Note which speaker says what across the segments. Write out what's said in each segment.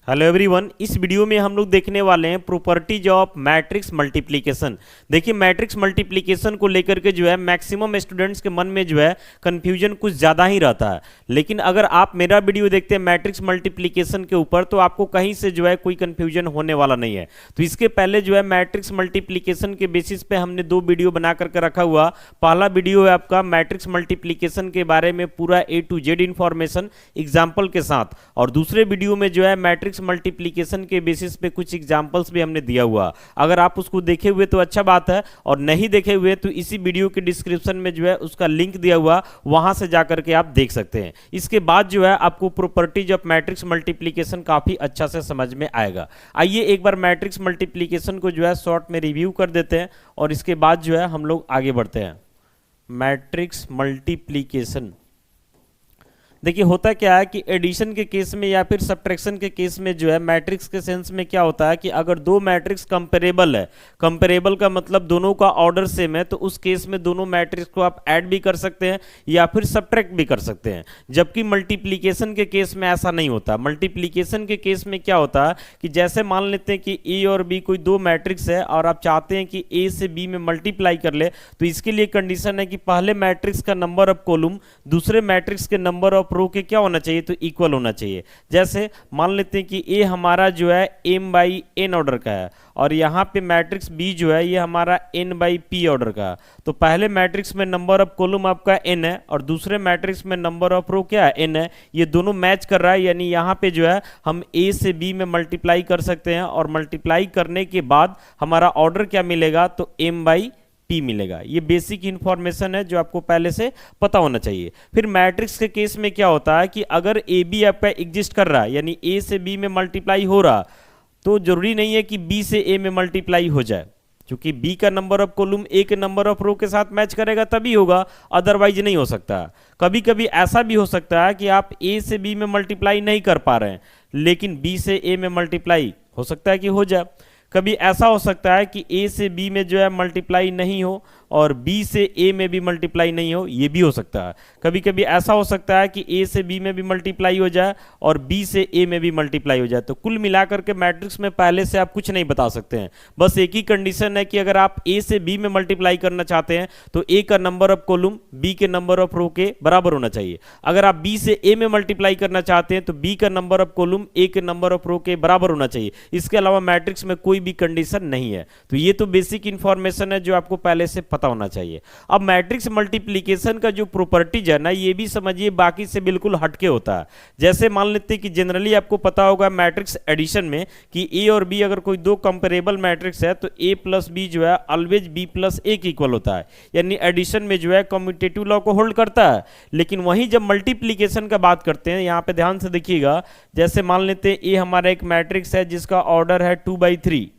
Speaker 1: Hello everyone, इस video में हम लोग देखने वाले हैं प्रॉपर्टीज ऑफ मैट्रिक्स मल्टीप्लिकेशन। देखिए, मैट्रिक्स मल्टीप्लिकेशन को लेकर के जो है मैक्सिमम स्टूडेंट्स के मन में जो है कन्फ्यूजन कुछ ज़्यादा ही रहता है। लेकिन अगर आप मेरा वीडियो देखते हैं मैट्रिक्स मल्टीप्लिकेशन के ऊपर तो आपको कहीं से जो है कोई कन्फ्यूजन होने वाला नहीं है। तो इसके पहले जो है मैट्रिक्स मल्टीप्लिकेशन के बेसिस पे हमने दो वीडियो बना करके रखा हुआ। पहला वीडियो है आपका मैट्रिक्स मल्टीप्लिकेशन के बारे में पूरा A to Z information example के साथ, और दूसरे वीडियो में जो है मैट्रिक्स मल्टीप्लिकेशन के बेसिस पे कुछ एग्जांपल्स भी हमने दिया हुआ। अगर आप उसको देखे हुए तो अच्छा बात है, और नहीं देखे हुए तो इसी वीडियो के डिस्क्रिप्शन में जो है उसका लिंक दिया हुआ, वहां से जाकर के आप देख सकते हैं। इसके बाद जो है आपको प्रॉपर्टीज ऑफ मैट्रिक्स मल्टीप्लिकेशन काफी अच्छा से समझ में आएगा। आइए एक बार मैट्रिक्स मल्टीप्लिकेशन को जो है शॉर्ट में रिव्यू कर देते हैं और इसके बाद जो है हम लोग आगे बढ़ते हैं। मैट्रिक्स मल्टीप्लिकेशन, देखिए होता क्या है कि एडिशन के केस में या फिर सब्ट्रैक्शन के केस में जो है मैट्रिक्स के सेंस में क्या होता है कि अगर दो मैट्रिक्स कंपेरेबल है, कंपेरेबल का मतलब दोनों का ऑर्डर सेम है, तो उस केस में दोनों मैट्रिक्स को आप ऐड भी कर सकते हैं या फिर सब्ट्रैक्ट भी कर सकते हैं। जबकि मल्टीप्लिकेशन के केस में ऐसा नहीं होता। मल्टीप्लिकेशन के केस में क्या होता है कि जैसे मान लेते हैं कि ए और बी कोई दो मैट्रिक्स है और आप चाहते हैं कि ए से बी में मल्टीप्लाई कर ले, तो इसके लिए कंडीशन है कि पहले मैट्रिक्स का नंबर ऑफ कॉलम दूसरे मैट्रिक्स के नंबर ऑफ रो के क्या होना चाहिए, तो इक्वल होना चाहिए। जैसे मान लेते हैं कि ए हमारा जो है m/n ऑर्डर का है और यहाँ पे मैट्रिक्स बी जो है ये हमारा n/p ऑर्डर का है। तो पहले मैट्रिक्स में नंबर ऑफ कॉलम आपका n है और दूसरे मैट्रिक्स में नंबर ऑफ रो क्या है, n है। ये दोनों मैच कर रहा है, यानी यहाँ पे जो है हम a से b में मल्टीप्लाई कर सकते हैं और मल्टीप्लाई करने के बाद हमारा ऑर्डर क्या मिलेगा, तो m/p मिलेगा। ये बेसिक इंफॉर्मेशन है जो आपको पहले से पता होना चाहिए। फिर मैट्रिक्स के केस में क्या होता है कि अगर ए बी आपका एग्जिस्ट कर रहा है, यानी ए से बी में मल्टीप्लाई हो रहा, तो जरूरी नहीं है कि बी से ए में मल्टीप्लाई हो जाए, क्योंकि बी का नंबर ऑफ कॉलम ए के नंबर ऑफ रो के साथ मैच करेगा तभी होगा, अदरवाइज नहीं हो सकता। कभी कभी ऐसा भी हो सकता है कि आप ए से बी में मल्टीप्लाई नहीं कर पा रहे हैं लेकिन बी से ए में मल्टीप्लाई हो सकता है कि हो जाए। कभी ऐसा हो सकता है कि ए से बी में जो है मल्टीप्लाई नहीं हो और बी से ए में भी मल्टीप्लाई नहीं हो, ये भी हो सकता है। कभी कभी ऐसा हो सकता है कि ए से बी में भी मल्टीप्लाई हो जाए और बी से ए में भी मल्टीप्लाई हो जाए। तो कुल मिलाकर के मैट्रिक्स में पहले से आप कुछ नहीं बता सकते हैं, बस एक ही कंडीशन है कि अगर आप ए से बी में मल्टीप्लाई करना चाहते हैं तो ए का नंबर ऑफ कॉलम बी के नंबर ऑफ रो के बराबर होना चाहिए। अगर आप बी से ए में मल्टीप्लाई करना चाहते हैं तो बी का नंबर ऑफ कॉलम ए के नंबर ऑफ रो के बराबर होना चाहिए। इसके अलावा मैट्रिक्स में कोई भी कंडीशन नहीं है। तो ये तो बेसिक इंफॉर्मेशन है जो आपको पहले से पता होना चाहिए। अब मैट्रिक्स मल्टीप्लिकेशन का जो प्रॉपर्टीज है ना, ये भी समझिए बाकी से बिल्कुल हटके होता है। जैसे मान लेते हैं कि जनरली आपको पता होगा मैट्रिक्स एडिशन में कि ए और बी अगर कोई दो कंपेरेबल मैट्रिक्स है तो ए प्लस बी जो है ऑलवेज बी प्लस ए के इक्वल होता है, यानी एडिशन में जो है कम्यूटेटिव लॉ को होल्ड करता है। लेकिन वहीं जब मल्टीप्लिकेशन का बात करते हैं, यहां पे ध्यान से देखिएगा, जैसे मान लेते हैं ए हमारा एक मैट्रिक्स है जिसका ऑर्डर है 2/3,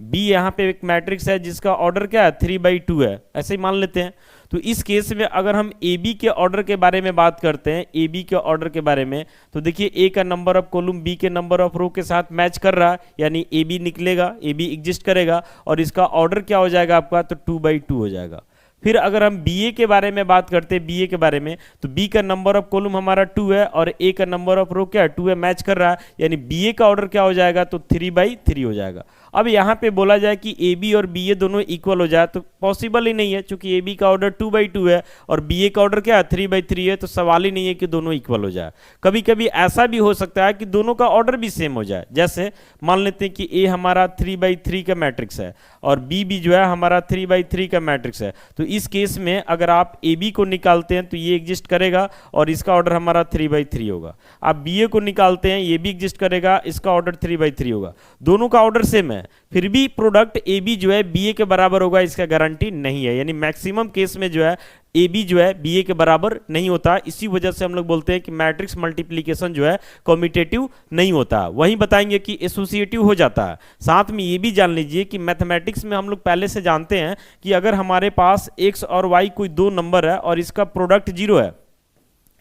Speaker 1: बी यहाँ पे एक मैट्रिक्स है जिसका ऑर्डर क्या है 3/2 है, ऐसे ही मान लेते हैं। तो इस केस में अगर हम ए बी के ऑर्डर के बारे में बात करते हैं, ए बी के ऑर्डर के बारे में, तो देखिए ए का नंबर ऑफ कॉलम बी के नंबर ऑफ रो के साथ मैच कर रहा है, यानी ए बी निकलेगा, ए बी एग्जिस्ट करेगा और इसका ऑर्डर क्या हो जाएगा आपका, तो 2/2 हो जाएगा। फिर अगर हम बी ए के बारे में बात करते हैं, बी ए के बारे में, तो बी का नंबर ऑफ कॉलम हमारा 2 है और ए का नंबर ऑफ रो क्या है 2 है, मैच कर रहा है, यानी बी ए का ऑर्डर क्या हो जाएगा, तो 3/3 हो जाएगा। अब यहाँ पे बोला जाए कि ए बी और बी ए दोनों इक्वल हो जाए तो पॉसिबल ही नहीं है, क्योंकि ए बी का ऑर्डर 2/2 है और बी ए का ऑर्डर क्या है 3/3 है, तो सवाल ही नहीं है कि दोनों इक्वल हो जाए। कभी कभी ऐसा भी हो सकता है कि दोनों का ऑर्डर भी सेम हो जाए। जैसे मान लेते हैं कि ए हमारा 3/3 का मैट्रिक्स है और बी भी जो है हमारा 3/3 का मैट्रिक्स है। तो इस केस में अगर आप ए बी को निकालते हैं तो ये एग्जिस्ट करेगा और इसका ऑर्डर हमारा 3/3 होगा। आप बी ए को निकालते हैं, ये भी एग्जिस्ट करेगा, इसका ऑर्डर 3/3 होगा। दोनों का ऑर्डर सेम है, फिर भी प्रोडक्ट ए बी जो है बी ए के बराबर होगा, इसका गारंटी नहीं है। यानी मैक्सिमम केस में जो है ए बी जो है बी ए के बराबर नहीं होता। इसी वजह से हम लोग बोलते हैं कि मैट्रिक्स मल्टीप्लिकेशन जो है कम्यूटेटिव नहीं होता। वहीं बताएंगे कि एसोसिएटिव हो जाता है। साथ में ये भी जान लीजिए कि मैथमेटिक्स में हम लोग पहले से जानते हैं कि अगर हमारे पास एक्स और वाई कोई दो नंबर है और इसका प्रोडक्ट 0 है,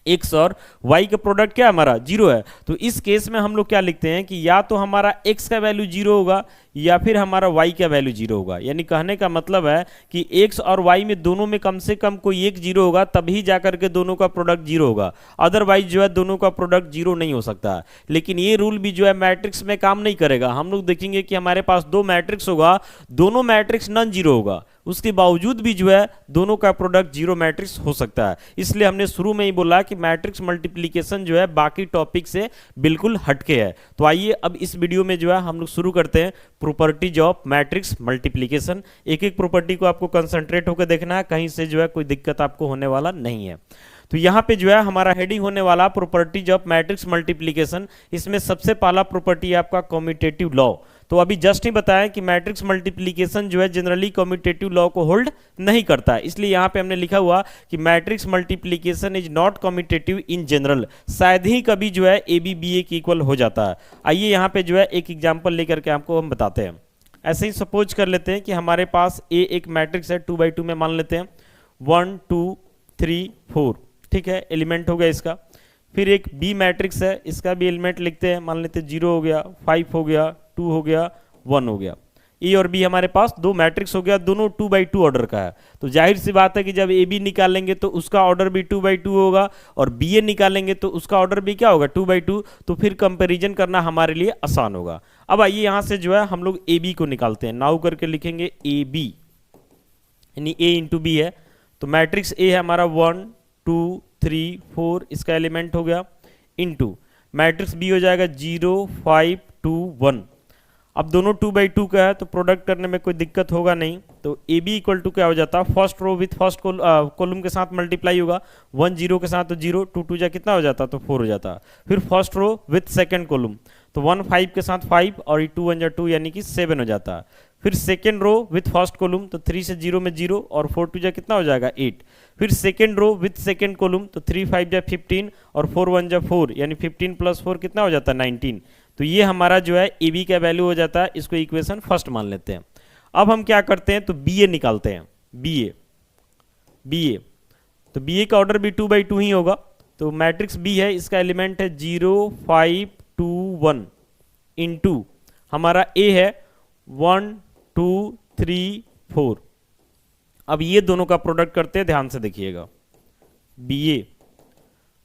Speaker 1: एक्स और वाई का प्रोडक्ट क्या हमारा जीरो है। तो इस केस में हम लोग क्या लिखते हैं कि या तो हमारा एक्स का वैल्यू जीरो होगा या फिर हमारा वाई का वैल्यू जीरो होगा। यानी कहने का मतलब है कि एक्स और वाई में दोनों में कम से कम कोई एक जीरो होगा, तभी जाकर के दोनों का प्रोडक्ट जीरो होगा। अदरवाइज जो है दोनों का प्रोडक्ट जीरो नहीं हो सकता है। लेकिन ये रूल भी जो है मैट्रिक्स में काम नहीं करेगा। हम लोग देखेंगे कि हमारे पास दो मैट्रिक्स होगा, दोनों मैट्रिक्स नॉन जीरो होगा, उसके बावजूद भी जो है दोनों का प्रोडक्ट जीरो मैट्रिक्स हो सकता है। इसलिए हमने शुरू में ही बोला कि मैट्रिक्स मल्टीप्लिकेशन जो है बाकी टॉपिक से बिल्कुल हटके है। तो आइए अब इस वीडियो में जो है हम लोग शुरू करते हैं प्रॉपर्टीज ऑफ मैट्रिक्स मल्टीप्लिकेशन। एक एक प्रॉपर्टी को आपको कंसंट्रेट होकर देखना है, कहीं से जो है कोई दिक्कत आपको होने वाला नहीं है। तो यहाँ पे जो है हमारा हेडिंग होने वाला प्रॉपर्टीज ऑफ मैट्रिक्स मल्टीप्लिकेशन। इसमें सबसे पहला प्रॉपर्टी है आपका कम्यूटेटिव लॉ। तो अभी जस्ट ही बताया कि मैट्रिक्स मल्टीप्लिकेशन जो है जनरली कम्यूटेटिव लॉ को होल्ड नहीं करता है, इसलिए यहाँ पे हमने लिखा हुआ कि matrix multiplication is not commutative in general. शायद ही कभी जो है ए बी बी ए के इक्वल हो जाता है। आइए यहाँ पे जो है एक एग्जाम्पल लेकर के आपको हम बताते हैं। ऐसे ही सपोज कर लेते हैं कि हमारे पास ए एक मैट्रिक्स है 2x2 में, मान लेते हैं 1 2 3 4, ठीक है, एलिमेंट हो गया इसका। फिर एक बी मैट्रिक्स है, इसका भी एलिमेंट लिखते हैं, मान लेते हैं 0 हो गया, 5 हो गया, 2 हो गया, 1 हो गया। ए और बी हमारे पास दो मैट्रिक्स हो गया, दोनों 2x2 ऑर्डर का है। तो जाहिर सी बात है कि जब ए बी निकालेंगे तो उसका ऑर्डर भी 2x2 होगा, और बी ए निकालेंगे तो उसका ऑर्डर भी क्या होगा 2x2। तो फिर कंपैरिजन करना हमारे लिए आसान होगा। अब आइए यहाँ से जो है हम लोग ए बी को निकालते हैं। नाउ करके लिखेंगे ए बी, यानी ए इंटू बी है। तो मैट्रिक्स ए है हमारा 1 2 3 4, इसका एलिमेंट हो गया, इनटू मैट्रिक्स बी हो जाएगा 0 5 2 1। अब दोनों 2x2 का है तो प्रोडक्ट करने में कोई दिक्कत होगा नहीं। तो ए बी इक्वल टू क्या हो जाता है, first row with first column के साथ मल्टीप्लाई होगा, 1 0 के साथ तो 0, 2 2 जा कितना हो जाता तो 4 हो जाता। फिर first row with second column, तो 1 5 के साथ 5 और 2 1 जा 2 यानी कि 7 हो जाता है। फिर second row with first column, तो 3 से 0 में 0 और 4 2 जा कितना हो जाएगा 8। फिर second row with second column, तो 3 5 जा 15 और 4 1 जा 4, यानी 15 प्लस 4 कितना हो जाता है 19। तो ये हमारा जो है ए बी का वैल्यू हो जाता है। इसको इक्वेशन फर्स्ट मान लेते हैं। अब हम क्या करते हैं तो बी ए निकालते हैं। बी ए तो बी ए का ऑर्डर भी 2x2 ही होगा। तो मैट्रिक्स बी है, इसका एलिमेंट है 0 5 2 1, इनटू हमारा ए है 1 2 3 4। अब ये दोनों का प्रोडक्ट करते हैं, ध्यान से देखिएगा। बी ए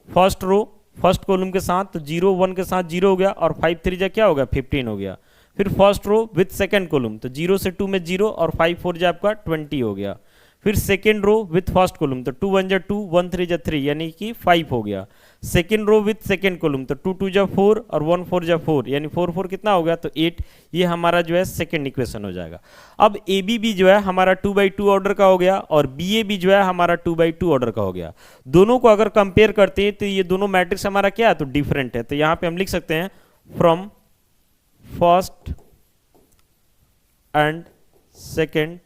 Speaker 1: फर्स्ट रो फर्स्ट कॉलम के साथ, तो 0 1 के साथ 0 हो गया, और 5 3 जा क्या हो गया 15 हो गया। फिर first row with second column, तो 0 से 2 में 0 और 5 4 जा आपका 20 हो गया। फिर second row with first column, तो 2 1 जा 2 1 3 जा 3, यानी कि 5 हो गया। Second row with second column, तो 2 2 जा 4 और 1 4 जा 4, यानी 4 4 कितना हो गया तो 8। ये हमारा जो है सेकेंड इक्वेशन हो जाएगा। अब ए बी भी जो है हमारा 2x2 ऑर्डर का हो गया, और बी ए भी जो है हमारा 2x2 ऑर्डर का हो गया। दोनों को अगर कंपेयर करते हैं तो ये दोनों मैट्रिक्स हमारा क्या है तो डिफरेंट है। तो यहाँ पे हम लिख सकते हैं from first and second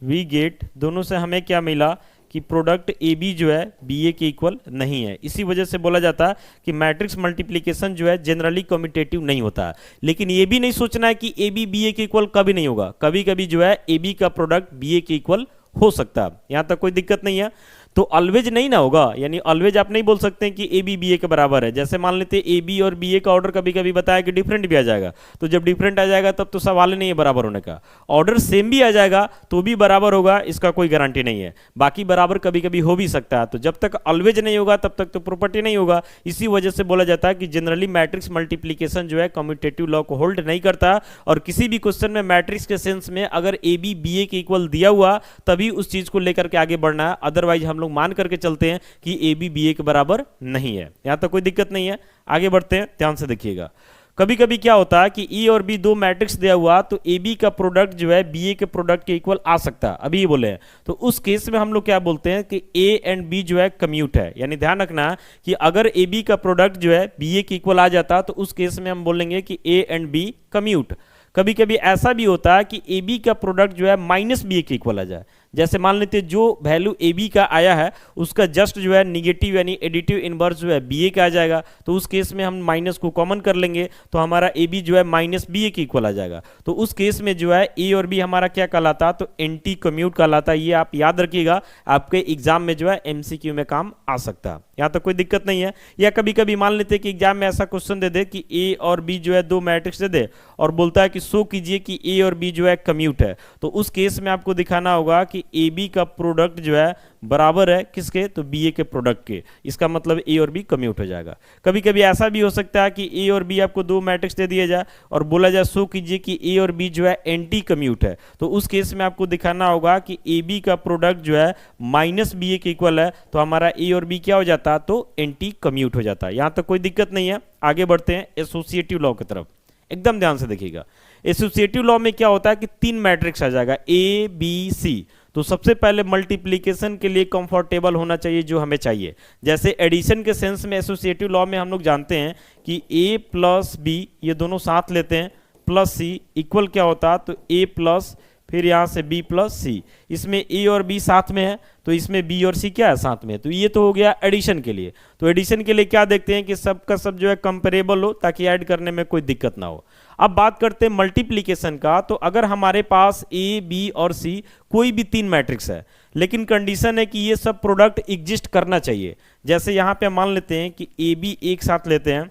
Speaker 1: we get, दोनों से हमें क्या मिला कि प्रोडक्ट ए बी जो है बी ए के इक्वल नहीं है। इसी वजह से बोला जाता है कि मैट्रिक्स मल्टीप्लिकेशन जो है जनरली कम्यूटेटिव नहीं होता है। लेकिन ये भी नहीं सोचना है कि ए बी बी ए के इक्वल कभी नहीं होगा। कभी कभी जो है ए बी का प्रोडक्ट बी ए के इक्वल हो सकता है, यहां तक कोई दिक्कत नहीं है। तो ऑलवेज नहीं ना होगा, यानी ऑलवेज आप नहीं बोल सकते हैं कि ए बी बी ए के बराबर है। जैसे मान लेते हैं ए बी और बी ए का ऑर्डर कभी कभी बताया कि डिफरेंट भी आ जाएगा, तो जब डिफरेंट आ जाएगा तब तो सवाल ही नहीं है बराबर होने का। ऑर्डर सेम भी आ जाएगा तो भी बराबर होगा, इसका कोई गारंटी नहीं है। बाकी बराबर कभी कभी हो भी सकता है। तो जब तक ऑलवेज नहीं होगा तब तक तो प्रॉपर्टी नहीं होगा। इसी वजह से बोला जाता है कि जनरली मैट्रिक्स मल्टीप्लिकेशन जो है कम्यूटेटिव लॉ को होल्ड नहीं करता, और किसी भी क्वेश्चन में मैट्रिक्स के सेंस में अगर ए बी बी ए के इक्वल दिया हुआ तभी उस चीज को लेकर के आगे बढ़ना है। अदरवाइज हम लोग मान करके चलते हैं कि ए बी बी ए के बराबर नहीं है। यहां तक कोई दिक्कत नहीं है। आगे बढ़ते हैं, ध्यान से देखिएगा। कभी कभी क्या होता है कि ए और बी दो मैट्रिक्स दिया हुआ, तो ए बी का प्रोडक्ट जो है बी ए के प्रोडक्ट के इक्वल आ सकता है। अभी ये बोले हैं तो उस केस में हम लोग क्या बोलते हैं कि ए एंड बी जो है कम्यूट है। यानी ध्यान रखना कि अगर ए बी का प्रोडक्ट जो है बी ए के इक्वल आ जाता तो उस केस में हम बोलेंगे कि ए एंड बी कम्यूट। कभी कभी ऐसा भी होता है कि ए बी का प्रोडक्ट जो है माइनस बी ए के इक्वल आ जाए। जैसे मान लेते हैं जो वैल्यू ए बी का आया है उसका जस्ट जो है निगेटिव यानी एडिटिव इनवर्स जो है बी ए का आ जाएगा, तो उस केस में हम माइनस को कॉमन कर लेंगे तो हमारा ए बी जो है माइनस बी ए के इक्वल आ जाएगा। तो उस केस में जो है ए और बी हमारा क्या कहलाता, तो एंटी कम्यूट कहलाता है। ये आप याद रखिएगा, आपके एग्जाम में जो है एमसीक्यू में काम आ सकता है, यहाँ तक कोई दिक्कत नहीं है। या कभी कभी मान लेते हैं कि एग्जाम में ऐसा क्वेश्चन दे दे कि ए और बी जो है दो मैट्रिक्स दे दे और बोलता है कि शो कीजिए कि ए और बी जो है कम्यूट है, तो उस केस में आपको दिखाना होगा कि ए बी का प्रोडक्ट जो है बराबर है किसके, तो बी ए के प्रोडक्ट के। इसका मतलब ए और बी कम्यूट हो जाएगा। कभी कभी ऐसा भी हो सकता है कि ए और बी आपको दो मैट्रिक्स दे दिया जाए और बोला जाए शो कीजिए कि ए और बी जो है एंटी कम्यूट है, तो उस केस में आपको दिखाना होगा कि ए बी का प्रोडक्ट जो है माइनस बी ए के इक्वल है, तो हमारा ए और बी क्या हो जाता है, तो एंटी कम्यूट हो जाता है। यहां तक कोई दिक्कत नहीं है। आगे बढ़ते हैं एसोसिएटिव लॉ की तरफ, एकदम ध्यान से देखिएगा। एसोसिएटिव लॉ में क्या होता है कि तीन मैट्रिक्स आ जाएगा ए बी सी, तो सबसे पहले मल्टीप्लिकेशन के लिए कंफर्टेबल होना चाहिए जो हमें चाहिए। जैसे एडिशन के सेंस में एसोसिएटिव लॉ में हम लोग जानते हैं कि a प्लस बी ये दोनों साथ लेते हैं प्लस सी इक्वल क्या होता है, तो a प्लस फिर यहाँ से b प्लस सी। इसमें a और b साथ में है तो इसमें b और c क्या है, साथ में। तो ये तो हो गया एडिशन के लिए। तो एडिशन के लिए क्या देखते हैं कि सब का सब जो है कंपेरेबल हो ताकि ऐड करने में कोई दिक्कत ना हो। अब बात करते हैं मल्टीप्लिकेशन का। तो अगर हमारे पास a b और c कोई भी तीन मैट्रिक्स है लेकिन कंडीशन है कि ये सब प्रोडक्ट एग्जिस्ट करना चाहिए। जैसे यहाँ पे मान लेते हैं कि ए बी एक साथ लेते हैं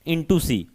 Speaker 1: इंटू सी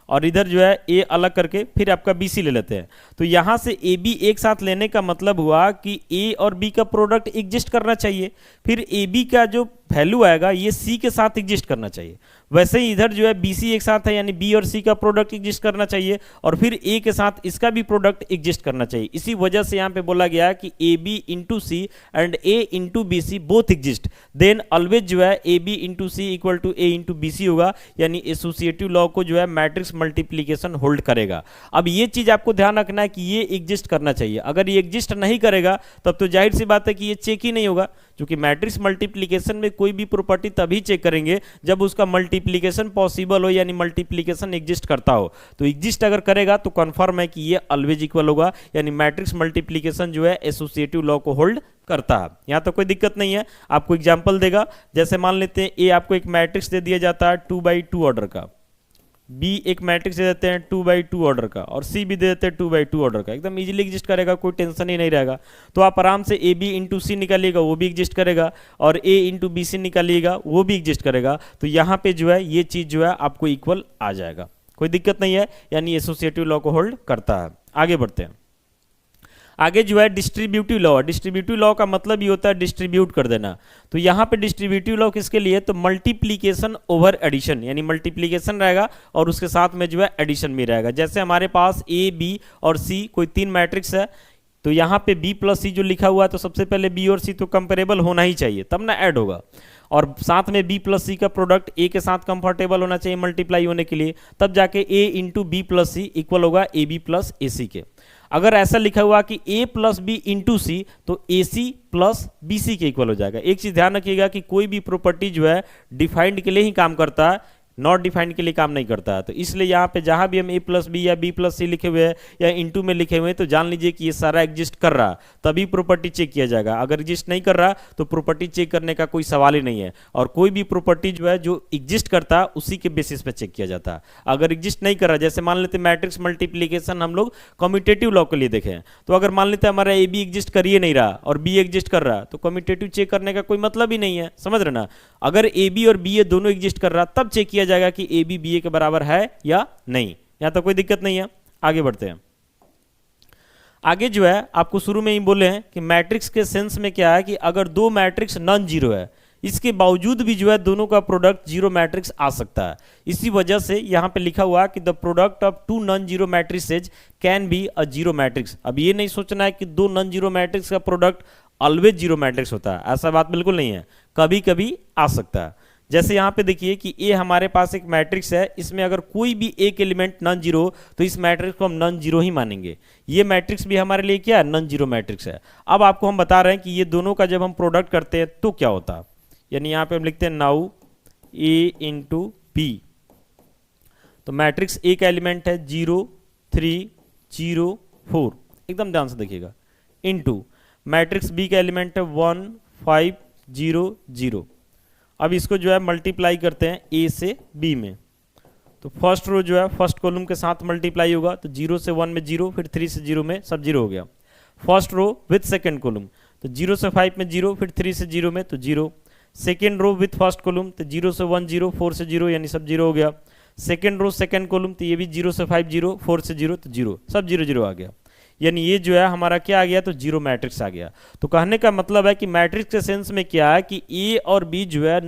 Speaker 1: और इधर जो है ए अलग करके फिर आपका बी सी ले लेते हैं, तो यहां से ए बी एक साथ लेने का मतलब हुआ कि ए और बी का प्रोडक्ट एग्जिस्ट करना चाहिए, फिर ए बी का जो वैल्यू आएगा ये सी के साथ एग्जिस्ट करना चाहिए। वैसे ही इधर जो है बी सी एक साथ है यानी बी और सी का प्रोडक्ट एग्जिस्ट करना चाहिए और फिर ए के साथ इसका भी प्रोडक्ट एग्जिस्ट करना चाहिए। इसी वजह से यहाँ पे बोला गया कि A B into C and A into B C both exist, then always जो है A B into C equal to A into B C होगा, यानी एसोसिएटिव लॉ को जो है मैट्रिक्स मल्टीप्लीकेशन होल्ड करेगा। अब ये चीज आपको ध्यान रखना है कि ये एग्जिस्ट करना चाहिए। अगर ये एग्जिस्ट नहीं करेगा तब तो जाहिर सी बात है कि ये चेक ही नहीं होगा, क्योंकि मैट्रिक्स मल्टीप्लिकेशन में कोई भी प्रॉपर्टी तभी चेक करेंगे जब उसका मल्टीप्लिकेशन पॉसिबल हो यानी मल्टीप्लिकेशन एग्जिस्ट करता हो। तो एग्जिस्ट अगर करेगा तो कंफर्म है कि ये ऑलवेज इक्वल होगा, यानी मैट्रिक्स मल्टीप्लिकेशन जो है एसोसिएटिव लॉ को होल्ड करता है। यहां तो कोई दिक्कत नहीं है। आपको एग्जांपल देगा, जैसे मान लेते हैं ए आपको एक मैट्रिक्स दे दिया जाता है 2x2 ऑर्डर का, बी एक मैट्रिक्स दे देते हैं 2x2 ऑर्डर का और सी भी दे देते हैं 2x2 ऑर्डर का। एकदम इजीली एग्जिस्ट करेगा, कोई टेंशन ही नहीं रहेगा। तो आप आराम से ए बी इंटू सी निकालिएगा वो भी एग्जिस्ट करेगा और ए इंटू बी सी निकालिएगा वो भी एग्जिस्ट करेगा। तो यहाँ पे जो है ये चीज जो है आपको इक्वल आ जाएगा, कोई दिक्कत नहीं है, यानी एसोसिएटिव लॉ को होल्ड करता है। आगे बढ़ते हैं। आगे जो है डिस्ट्रीब्यूटिव लॉ। डिस्ट्रीब्यूटिव लॉ का मतलब ये होता है डिस्ट्रीब्यूट कर देना। तो यहाँ पे डिस्ट्रीब्यूटिव लॉ किसके लिए, तो मल्टीप्लिकेशन ओवर एडिशन, यानी मल्टीप्लिकेशन रहेगा और उसके साथ में जो है एडिशन भी रहेगा। जैसे हमारे पास ए बी और सी कोई तीन मैट्रिक्स है, तो यहाँ पे बी प्लस सी जो लिखा हुआ है तो सबसे पहले बी और सी तो कंपेरेबल होना ही चाहिए तब ना ऐड होगा, और साथ में बी प्लस सी का प्रोडक्ट ए के साथ कंफर्टेबल होना चाहिए मल्टीप्लाई होने के लिए, तब जाके ए इंटू बी प्लस सी इक्वल होगा ए बी प्लस ए सी के। अगर ऐसा लिखा हुआ कि a प्लस बी इंटू सी तो ए सी प्लस बी सी के इक्वल हो जाएगा। एक चीज ध्यान रखिएगा कि कोई भी प्रॉपर्टी जो है डिफाइंड के लिए ही काम करता है, नॉट डिफाइंड के लिए काम नहीं करता है। तो इसलिए यहाँ पे जहां भी हम a प्लस बी या b प्लस सी लिखे हुए हैं या इंटू में लिखे हुए हैं तो जान लीजिए कि ये सारा एग्जिस्ट कर रहा है, तभी प्रॉपर्टी चेक किया जाएगा। अगर एग्जिस्ट नहीं कर रहा तो प्रॉपर्टी चेक करने का कोई सवाल ही नहीं है। और कोई भी प्रॉपर्टी जो है जो एग्जिस्ट करता है उसी के बेसिस पे चेक किया जाता है। अगर एग्जिस्ट नहीं कर रहा, जैसे मान लेते मैट्रिक्स मल्टीप्लीकेशन हम लोग कम्यूटेटिव लॉ के लिए देखें, तो अगर मान लेते हमारा ए बी एग्जिस्ट कर ही नहीं रहा और बी एग्जिस्ट कर रहा तो कम्यूटेटिव चेक करने का कोई मतलब ही नहीं है, समझ रहे ना। अगर ए बी और बी ए दोनों एग्जिस्ट कर रहा तब चेक किया जाएगा कि ए बी बी ए के बराबर है या नहीं। यहां तो कोई दिक्कत नहीं है। आगे बढ़ते हैं। आगे जो है आपको शुरू में ही बोले हैं कि मैट्रिक्स के सेंस में क्या है कि अगर दो मैट्रिक्स नॉन जीरो है, इसके बावजूद भी जो है दोनों का प्रोडक्ट जीरो मैट्रिक्स आ सकता है। इसी वजह से यहां पे लिखा हुआ कि the product of two non zero matrices can be a zero matrix. अब ये नहीं सोचना है कि दो नॉन जीरो मैट्रिक्स का प्रोडक्ट ऑलवेज जीरो मैट्रिक्स होता है, ऐसा बात बिल्कुल नहीं है, कभी कभी आ सकता है। जैसे यहाँ पे देखिए कि ए हमारे पास एक मैट्रिक्स है, इसमें अगर कोई भी एक एलिमेंट नॉन जीरो तो इस मैट्रिक्स को हम नॉन जीरो ही मानेंगे। ये मैट्रिक्स भी हमारे लिए क्या है, नॉन जीरो मैट्रिक्स है। अब आपको हम बता रहे हैं कि ये दोनों का जब हम प्रोडक्ट करते हैं तो क्या होता है, यानी यहाँ पे हम लिखते हैं नाउ ए इंटू बी। तो मैट्रिक्स ए का एलिमेंट है 0 3 0 4, एकदम ध्यान से देखिएगा, इंटू मैट्रिक्स बी का एलिमेंट है 1 5 0 0। अब इसको जो है मल्टीप्लाई करते हैं ए से बी में, तो फर्स्ट रो जो है फर्स्ट कॉलम के साथ मल्टीप्लाई होगा, तो 0 से 1 में 0, फिर 3 से 0 में सब 0 हो गया। First row with second column, तो 0 से 5 में 0, फिर 3 से 0 में तो 0। Second row with first column, तो 0 से 1 0, 4 से 0 यानी सब 0 हो गया। सेकेंड रो सेकेंड कॉलम, तो ये भी 0 से 5 0, 4 से 0 तो 0, सब 0 0 आ गया। यानी ये जो है हमारा क्या आ गया, तो जीरो मैट्रिक्स आ गया। तो कहने का मतलब है कि मैट्रिक्स के सेंस में क्या है कि ए और बी जो है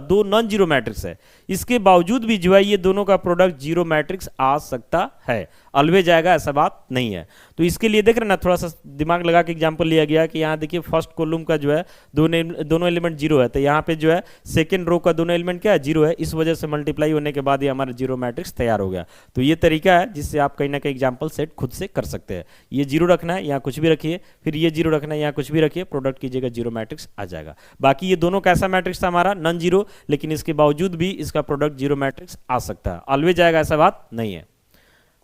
Speaker 1: दो नॉन जीरो मैट्रिक्स है, इसके बावजूद भी जो है ये दोनों का प्रोडक्ट जीरो मैट्रिक्स आ सकता है, अलवे जाएगा ऐसा बात नहीं है। तो इसके लिए देख रहे ना, थोड़ा सा दिमाग लगा के एग्जांपल लिया गया कि यहाँ देखिए फर्स्ट कॉलम का जो है दोनों एलिमेंट जीरो है, तो यहाँ पे जो है सेकेंड रो का दोनों एलिमेंट क्या है, जीरो है, इस वजह से मल्टीप्लाई होने के बाद ये हमारा जीरो मैट्रिक्स तैयार हो गया। तो ये तरीका है जिससे आप कहीं ना कहीं एग्जाम्पल सेट खुद से कर सकते हैं। ये जीरो रखना है, यहाँ कुछ भी रखिए, फिर ये जीरो रखना है, यहाँ कुछ भी रखिए, प्रोडक्ट कीजिएगा, जीरो मैट्रिक्स आ जाएगा। बाकी ये दोनों कैसा मैट्रिक्स था हमारा, नॉन जीरो, लेकिन इसके बावजूद भी इसका प्रोडक्ट जीरो मैट्रिक्स आ सकता है, ऑलवेज जाएगा ऐसा बात नहीं है।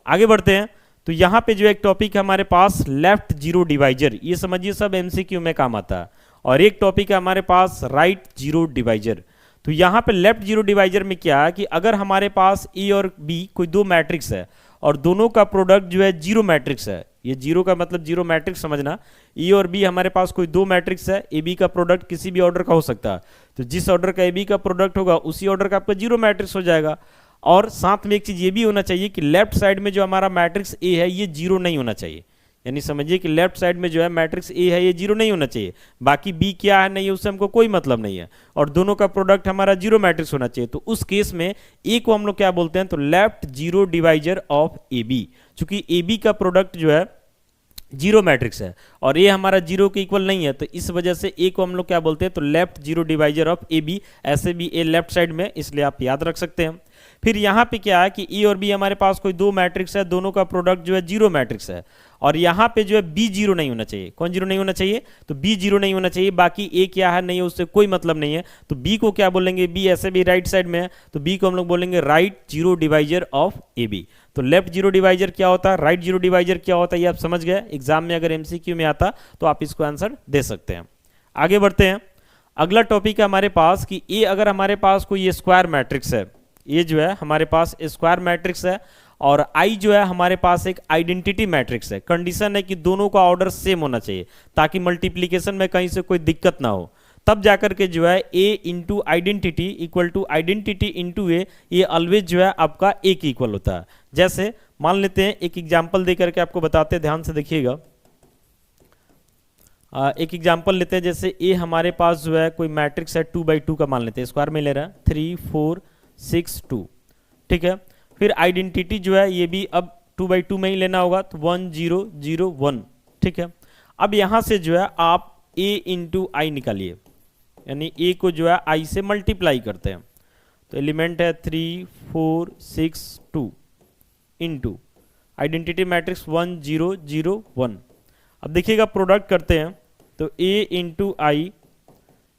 Speaker 1: आगे बढ़ते हैं, तो यहाँ पे जो एक टॉपिक है हमारे पास लेफ्ट जीरो डिवाइजर, ये समझिए सब एमसीक्यू में काम आता है। और एक टॉपिक है हमारे पास राइट जीरो डिवाइजर। तो यहाँ पे लेफ्ट जीरो डिवाइजर में क्या है कि अगर हमारे पास ए और बी कोई दो मैट्रिक्स है और दोनों का प्रोडक्ट जो है जीरो मैट्रिक्स है, ये जीरो का मतलब जीरो मैट्रिक्स समझना, ए और बी हमारे पास कोई दो मैट्रिक्स है, ए बी का प्रोडक्ट किसी भी ऑर्डर का हो सकता है, तो जिस ऑर्डर का ए बी का प्रोडक्ट होगा उसी ऑर्डर का आपका जीरो मैट्रिक्स हो जाएगा। और साथ में एक चीज ये भी होना चाहिए कि लेफ्ट साइड में जो हमारा मैट्रिक्स ए है ये जीरो नहीं होना चाहिए, यानी समझिए कि लेफ्ट साइड में जो है मैट्रिक्स ए है ये जीरो नहीं होना चाहिए, बाकी बी क्या है नहीं है उससे हमको कोई मतलब नहीं है, और दोनों का प्रोडक्ट हमारा जीरो मैट्रिक्स होना चाहिए। तो उस केस में ए को हम लोग क्या बोलते हैं, तो left zero divisor of A B. चूंकि ए बी का प्रोडक्ट जो है जीरो मैट्रिक्स है और ए हमारा जीरो के इक्वल नहीं है, तो इस वजह से ए को हम लोग क्या बोलते हैं, तो left zero divisor of A B. ऐसे भी ए लेफ्ट साइड में, इसलिए आप याद रख सकते हैं। फिर यहाँ पे क्या है कि ए और बी हमारे पास कोई दो मैट्रिक्स है, दोनों का प्रोडक्ट जो है जीरो मैट्रिक्स है, और यहाँ पे जो है बी जीरो नहीं होना चाहिए। कौन जीरो नहीं होना चाहिए, तो बी जीरो नहीं होना चाहिए, बाकी ए क्या है नहीं है उससे कोई मतलब नहीं है। तो बी को क्या बोलेंगे, बी ऐसे भी राइट साइड में है, तो बी को हम लोग बोलेंगे right zero divisor of A B. तो लेफ्ट जीरो डिवाइजर क्या होता है, राइट जीरो डिवाइजर क्या होता है, ये आप समझ गए। एग्जाम में अगर एमसीक्यू में आता तो आप इसको आंसर दे सकते हैं। आगे बढ़ते हैं, अगला टॉपिक है हमारे पास कि ए अगर हमारे पास कोई ये स्क्वायर मैट्रिक्स है, ये जो है हमारे पास स्क्वायर मैट्रिक्स है, और आई जो है हमारे पास एक आइडेंटिटी मैट्रिक्स है। कंडीशन है कि दोनों का ऑर्डर सेम होना चाहिए ताकि मल्टीप्लीकेशन में कहीं से कोई दिक्कत ना हो, तब जाकर के जो है A into identity equal to identity into A, ये ऑलवेज जो है आपका ए के इक्वल होता है। जैसे मान लेते हैं, एक एग्जाम्पल दे करके आपको बताते हैं, ध्यान से देखिएगा। एक एग्जाम्पल लेते हैं, जैसे ए हमारे पास जो है कोई मैट्रिक्स है 2x2 का, मान लेते हैं स्क्वायर में ले रहा है 3 4 6 2, ठीक है। फिर आइडेंटिटी जो है ये भी अब 2x2 में ही लेना होगा, तो 1 0 0 1, ठीक है। अब यहाँ से जो है आप a इंटू आई निकालिए, यानी a को जो है i से मल्टीप्लाई करते हैं, तो एलिमेंट है 3 4 6 2 इंटू आइडेंटिटी मैट्रिक्स 1 0 0 1। अब देखिएगा प्रोडक्ट करते हैं, तो a into I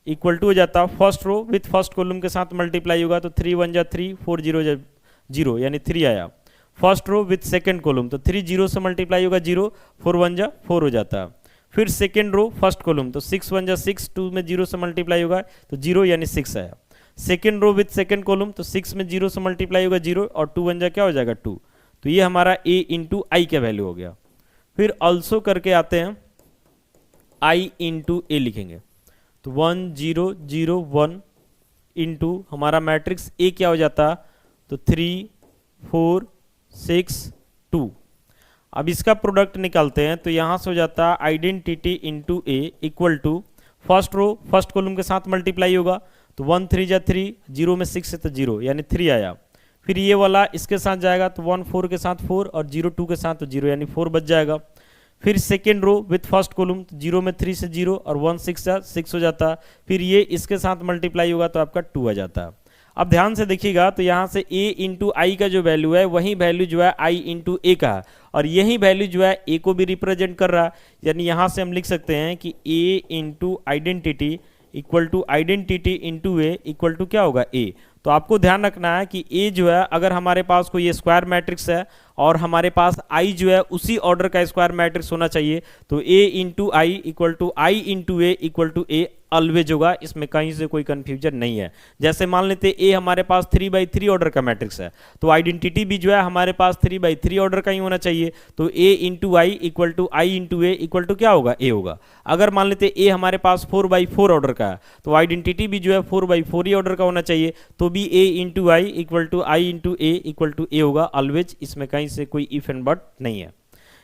Speaker 1: equal to हो जाता है first row with first column के साथ मल्टीप्लाई होगा, तो 3 1 जा 3 4 0 जा 0 यानी 3 आया। First row with second column, तो 3 0 से मल्टीप्लाई होगा 0, 4 1 जा 4 हो जाता है। फिर सेकंड रो फर्स्ट कॉलम, तो 6 1 जा 6, 2 में 0 से मल्टीप्लाई होगा तो 0 यानी 6 आया। Second row with second column, तो 6 में 0 से मल्टीप्लाई होगा 0, और 2 1 जा क्या हो जाएगा 2, तो ये हमारा a इंटू आई का वैल्यू हो गया। फिर ऑल्सो करके आते हैं, i इंटू ए लिखेंगे, तो 1 0 0 1 इंटू हमारा मैट्रिक्स ए क्या हो जाता, तो 3 4 6 2। अब इसका प्रोडक्ट निकालते हैं, तो यहाँ से हो जाता है identity into A equal to first row first column के साथ मल्टीप्लाई होगा, तो 1 3 जा 3, 0 में 6 है तो 0 यानी 3 आया। फिर ये वाला इसके साथ जाएगा, तो 1 4 के साथ 4 और 0 2 के साथ तो 0 यानी 4 बच जाएगा। फिर second row with first column, तो 0 में 3 से 0 और 1 6 हो जाता है। फिर ये इसके साथ मल्टीप्लाई होगा तो आपका 2 आ जाता है। अब ध्यान से देखिएगा, तो यहाँ से a इंटू आई का जो वैल्यू है वही वैल्यू जो है i इंटू ए का है, और यही वैल्यू जो है a को भी रिप्रेजेंट कर रहा है, यानी यहाँ से हम लिख सकते हैं कि a into identity equal to identity into A equal to क्या होगा a। तो आपको ध्यान रखना है कि ए जो है अगर हमारे पास कोई स्क्वायर मैट्रिक्स है और हमारे पास आई जो है उसी ऑर्डर का स्क्वायर मैट्रिक्स होना चाहिए, तो A into I equal to I into A equal to A always होगा, इसमें कहीं से कोई कंफ्यूजन नहीं है। जैसे मान लेते ए हमारे पास 3/3 ऑर्डर का मैट्रिक्स है, तो आइडेंटिटी भी जो है हमारे पास 3/3 ऑर्डर का ही होना चाहिए, तो A into I equal to I into A equal to क्या होगा, ए होगा। अगर मान लेते ए हमारे पास 4/4 ऑर्डर का है, तो आइडेंटिटी भी जो है 4/4 ही ऑर्डर का होना चाहिए, तो भी A into I equal to I into A equal to A होगा ऑलवेज, इसमें कहीं से कोई इफ एंड बट नहीं है।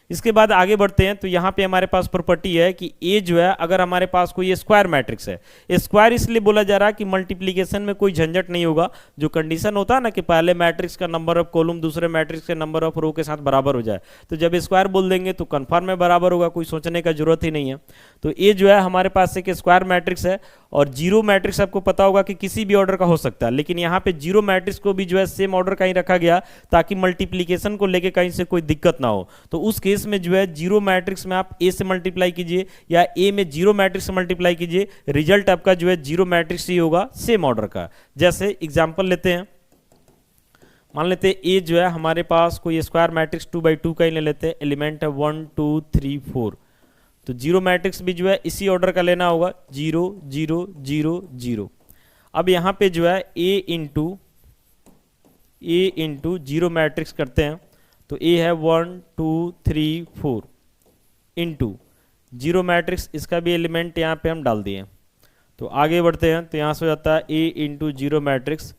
Speaker 1: इसके बाद आगे बढ़ते हैं, तो यहाँ पे हमारे पास प्रॉपर्टी है कि ए जो है अगर हमारे पास कोई स्क्वायर मैट्रिक्स है, स्क्वायर इसलिए बोला जा रहा है कि मल्टीप्लिकेशन में कोई झंझट नहीं होगा। जो कंडीशन होता है ना कि पहले मैट्रिक्स का नंबर ऑफ कॉलम दूसरे मैट्रिक्स के नंबर ऑफ रो के साथ बराबर हो जाए, तो जब स्क्वायर बोल देंगे तो कन्फर्म में बराबर होगा, कोई सोचने का जरूरत ही नहीं है। तो ए जो है हमारे पास एक स्क्वायर मैट्रिक्स है, और जीरो मैट्रिक्स आपको पता होगा कि किसी भी ऑर्डर का हो सकता है, लेकिन यहाँ पे जीरो मैट्रिक्स को भी जो है सेम ऑर्डर का ही रखा गया ताकि मल्टीप्लिकेशन को लेके कहीं से कोई दिक्कत ना हो। तो उस केस में जो है जीरो मैट्रिक्स में आप ए से मल्टीप्लाई कीजिए या ए में जीरो मैट्रिक्स से मल्टीप्लाई कीजिए, रिजल्ट आपका जो है जीरो मैट्रिक्स ही होगा सेम ऑर्डर का। जैसे एग्जाम्पल लेते हैं, मान लेते हैं ए जो है हमारे पास कोई स्क्वायर मैट्रिक्स 2/2 का ही ले लेते हैं, एलिमेंट है 1 2 3 4, तो जीरो मैट्रिक्स भी जो है इसी ऑर्डर का लेना होगा 0 0 0 0। अब यहाँ पे जो है ए इंटू जीरो मैट्रिक्स करते हैं, तो ए है 1 2 3 4 इंटू जीरो मैट्रिक्स, इसका भी एलिमेंट यहाँ पे हम डाल दिए। तो आगे बढ़ते हैं, तो यहाँ से हो जाता है ए इंटू जीरो मैट्रिक्स,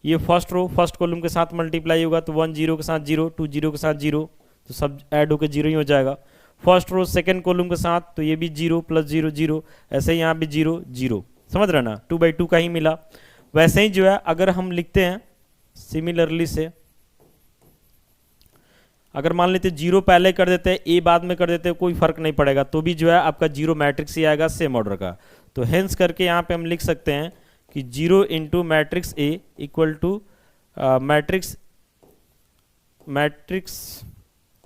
Speaker 1: ये फर्स्ट रो फर्स्ट कॉलम के साथ मल्टीप्लाई होगा, तो 1 0 के साथ 0, 2 0 के साथ 0, तो सब ऐड होकर 0 ही हो जाएगा। फर्स्ट रो सेकंड कॉलम के साथ, तो ये भी 0 + 0 0, ऐसे ही यहाँ भी 0 0, समझ रहे ना, 2/2 का ही मिला। वैसे ही जो है अगर हम लिखते हैं सिमिलरली से, अगर मान लेते 0 पहले कर देते हैं ए बाद में कर देते हैं, कोई फर्क नहीं पड़ेगा, तो भी जो है आपका जीरो मैट्रिक्स ही आएगा सेम ऑर्डर का। तो हेंस करके यहाँ पे हम लिख सकते हैं कि 0 into matrix A equal to matrix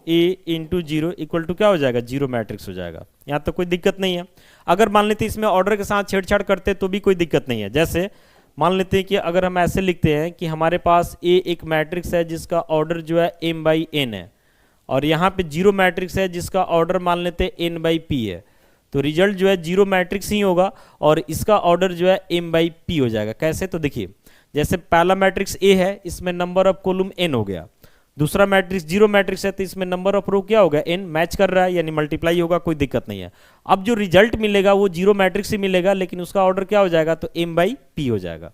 Speaker 1: A into 0 equal to क्या हो जाएगा, जीरो मैट्रिक्स हो जाएगा। यहाँ तो कोई दिक्कत नहीं है। अगर मान लेते इसमें ऑर्डर के साथ छेड़छाड़ करते तो भी कोई दिक्कत नहीं है। जैसे मान लेते हैं कि अगर हम ऐसे लिखते हैं कि हमारे पास ए एक मैट्रिक्स है जिसका ऑर्डर जो है m/n है, और यहाँ पे जीरो मैट्रिक्स है जिसका ऑर्डर मान लेते हैं n/p है, तो रिजल्ट जो है जीरो मैट्रिक्स ही होगा और इसका ऑर्डर जो है m/p हो जाएगा। कैसे, तो देखिए जैसे पहला मैट्रिक्स ए है, इसमें नंबर ऑफ कॉलम n हो गया, दूसरा मैट्रिक्स जीरो मैट्रिक्स है तो इसमें नंबर ऑफ रो क्या होगा, n, मैच कर रहा है यानी मल्टीप्लाई होगा, कोई दिक्कत नहीं है। अब जो रिजल्ट मिलेगा वो जीरो मैट्रिक्स ही मिलेगा, लेकिन उसका ऑर्डर क्या हो जाएगा, तो m/p हो जाएगा।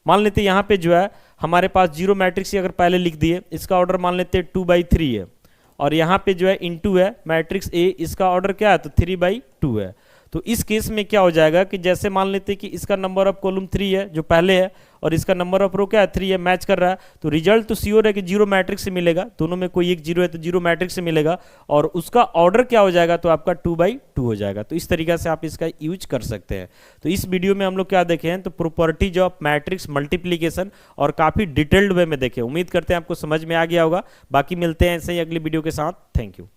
Speaker 1: मान लेते हैं यहाँ पे जो है हमारे पास जीरो मैट्रिक्स ही अगर पहले लिख दिए, इसका ऑर्डर मान लेते हैं 2/3 है, और यहाँ पे जो है इनटू है मैट्रिक्स ए, इसका ऑर्डर क्या है, तो 3/2 है। तो इस केस में क्या हो जाएगा कि जैसे मान लेते हैं कि इसका नंबर ऑफ कॉलम 3 है जो पहले है, और इसका नंबर ऑफ रो क्या है, 3 है, मैच कर रहा है, तो रिजल्ट तो श्योर है कि जीरो मैट्रिक्स से मिलेगा, दोनों में कोई एक जीरो है तो जीरो मैट्रिक्स से मिलेगा, और उसका ऑर्डर क्या हो जाएगा, तो आपका 2/2 हो जाएगा। तो इस तरीके से आप इसका यूज कर सकते हैं। तो इस वीडियो में हम लोग क्या देखे हैं, तो प्रॉपर्टीज ऑफ मैट्रिक्स मल्टीप्लीकेशन, और काफी डिटेल्ड वे में देखे। उम्मीद करते हैं आपको समझ में आ गया होगा। बाकी मिलते हैं ऐसे ही अगली वीडियो के साथ। Thank you.